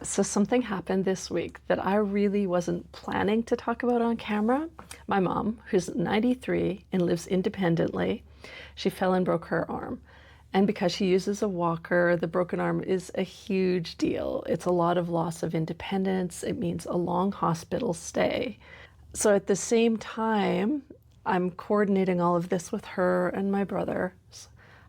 So something happened this week that I really wasn't planning to talk about on camera. My mom, who's 93 and lives independently, she fell and broke her arm. And because she uses a walker, the broken arm is a huge deal. It's a lot of loss of independence. It means a long hospital stay. So at the same time, I'm coordinating all of this with her and my brother.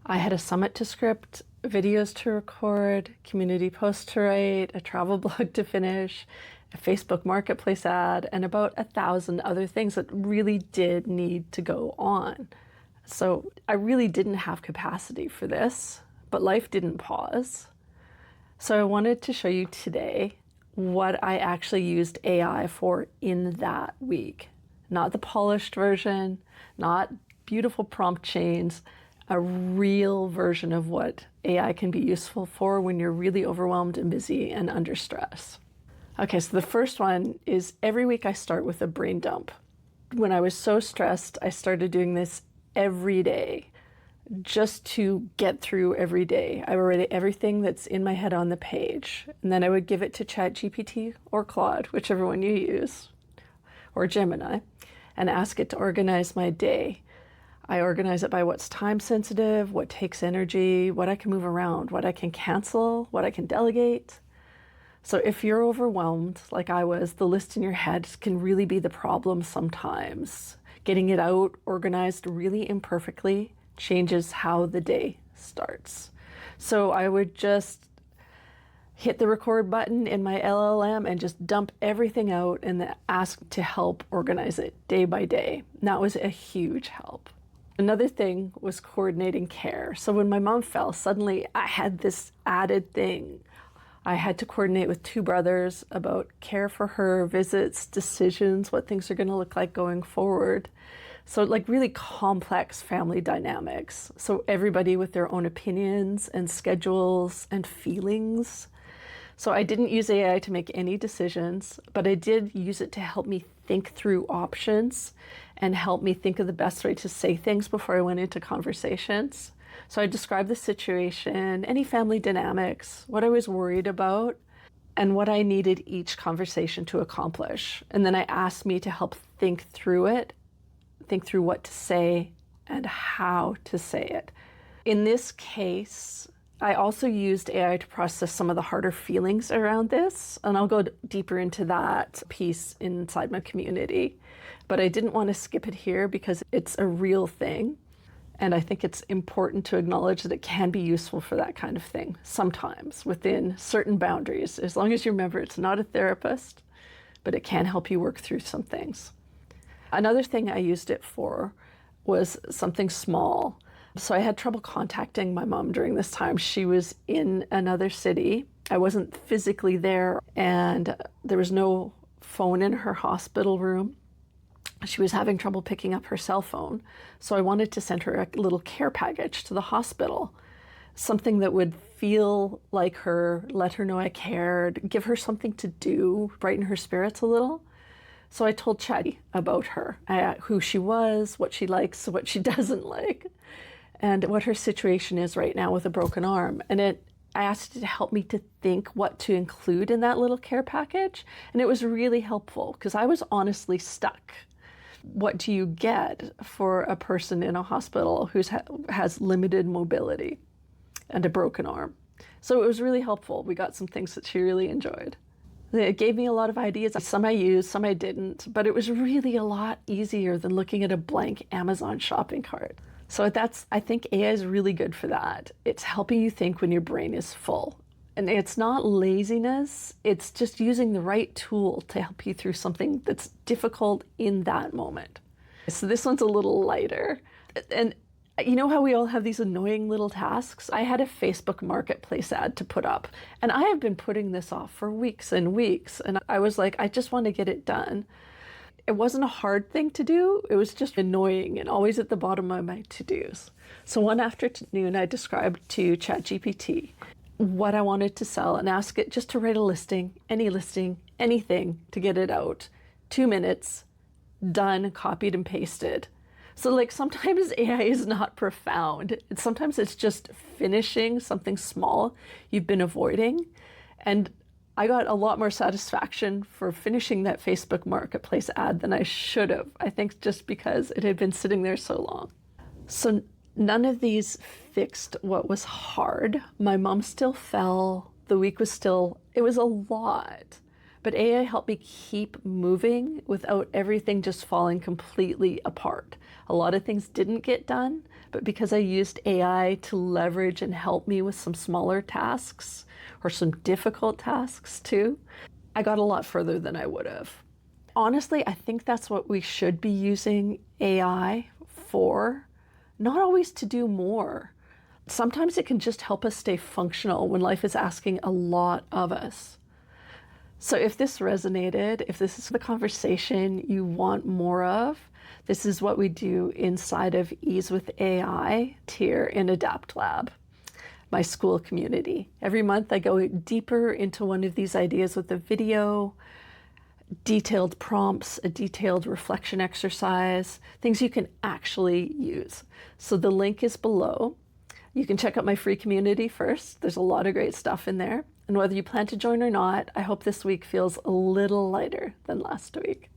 I had a summit to script, videos to record, community posts to write, a travel blog to finish, a Facebook marketplace ad, and about 1,000 other things that really did need to go on. So I really didn't have capacity for this, but life didn't pause. So I wanted to show you today what I actually used AI for in that week. Not the polished version, not beautiful prompt chains, a real version of what AI can be useful for when you're really overwhelmed and busy and under stress. Okay, so the first one is every week I start with a brain dump. When I was so stressed, I started doing this every day just to get through every day. I would write everything that's in my head on the page, and then I would give it to ChatGPT or Claude, whichever one you use, or Gemini, and ask it to organize my day. I organize it by what's time sensitive, what takes energy, what I can move around, what I can cancel, what I can delegate. So if you're overwhelmed, like I was, the list in your head can really be the problem sometimes. Getting it out, organized really imperfectly, changes how the day starts. So I would just hit the record button in my LLM and just dump everything out and then ask to help organize it day by day. And that was a huge help. Another thing was coordinating care. So when my mom fell, suddenly I had this added thing. I had to coordinate with two brothers about care for her, visits, decisions, what things are going to look like going forward. So like really complex family dynamics. So everybody with their own opinions and schedules and feelings. So I didn't use AI to make any decisions, but I did use it to help me think through options and help me think of the best way to say things before I went into conversations. So I described the situation, any family dynamics, what I was worried about, and what I needed each conversation to accomplish. And then I asked me to help think through it, think through what to say and how to say it. In this case, I also used AI to process some of the harder feelings around this, and I'll go deeper into that piece inside my community. But I didn't want to skip it here because it's a real thing, and I think it's important to acknowledge that it can be useful for that kind of thing, sometimes within certain boundaries, as long as you remember it's not a therapist, but it can help you work through some things. Another thing I used it for was something small. So I had trouble contacting my mom during this time. She was in another city. I wasn't physically there, and there was no phone in her hospital room. She was having trouble picking up her cell phone. So I wanted to send her a little care package to the hospital, something that would feel like her, let her know I cared, give her something to do, brighten her spirits a little. So I told Chatty about her, who she was, what she likes, what she doesn't like, and what her situation is right now with a broken arm. And I asked it to help me to think what to include in that little care package. And it was really helpful because I was honestly stuck. What do you get for a person in a hospital who has limited mobility and a broken arm? So it was really helpful. We got some things that she really enjoyed. It gave me a lot of ideas. Some I used, some I didn't, but it was really a lot easier than looking at a blank Amazon shopping cart. So I think AI is really good for that. It's helping you think when your brain is full. And it's not laziness, it's just using the right tool to help you through something that's difficult in that moment. So this one's a little lighter. And you know how we all have these annoying little tasks? I had a Facebook marketplace ad to put up, and I have been putting this off for weeks and weeks. And I was like, I just want to get it done. It wasn't a hard thing to do. It was just annoying and always at the bottom of my to-dos. So one afternoon, I described to ChatGPT what I wanted to sell and ask it just to write a listing, anything to get it out. 2 minutes, done, copied and pasted. So like sometimes AI is not profound. Sometimes it's just finishing something small you've been avoiding. And I got a lot more satisfaction for finishing that Facebook Marketplace ad than I should have. I think just because it had been sitting there so long. So none of these fixed what was hard. My mom still fell. The week was still, it was a lot. But AI helped me keep moving without everything just falling completely apart. A lot of things didn't get done, but because I used AI to leverage and help me with some smaller tasks or some difficult tasks too, I got a lot further than I would have. Honestly, I think that's what we should be using AI for, not always to do more. Sometimes it can just help us stay functional when life is asking a lot of us. So if this resonated, if this is the conversation you want more of, this is what we do inside of Ease with AI tier in Adapt Lab, my school community. Every month I go deeper into one of these ideas with a video, detailed prompts, a detailed reflection exercise, things you can actually use. So the link is below. You can check out my free community first. There's a lot of great stuff in there. And whether you plan to join or not, I hope this week feels a little lighter than last week.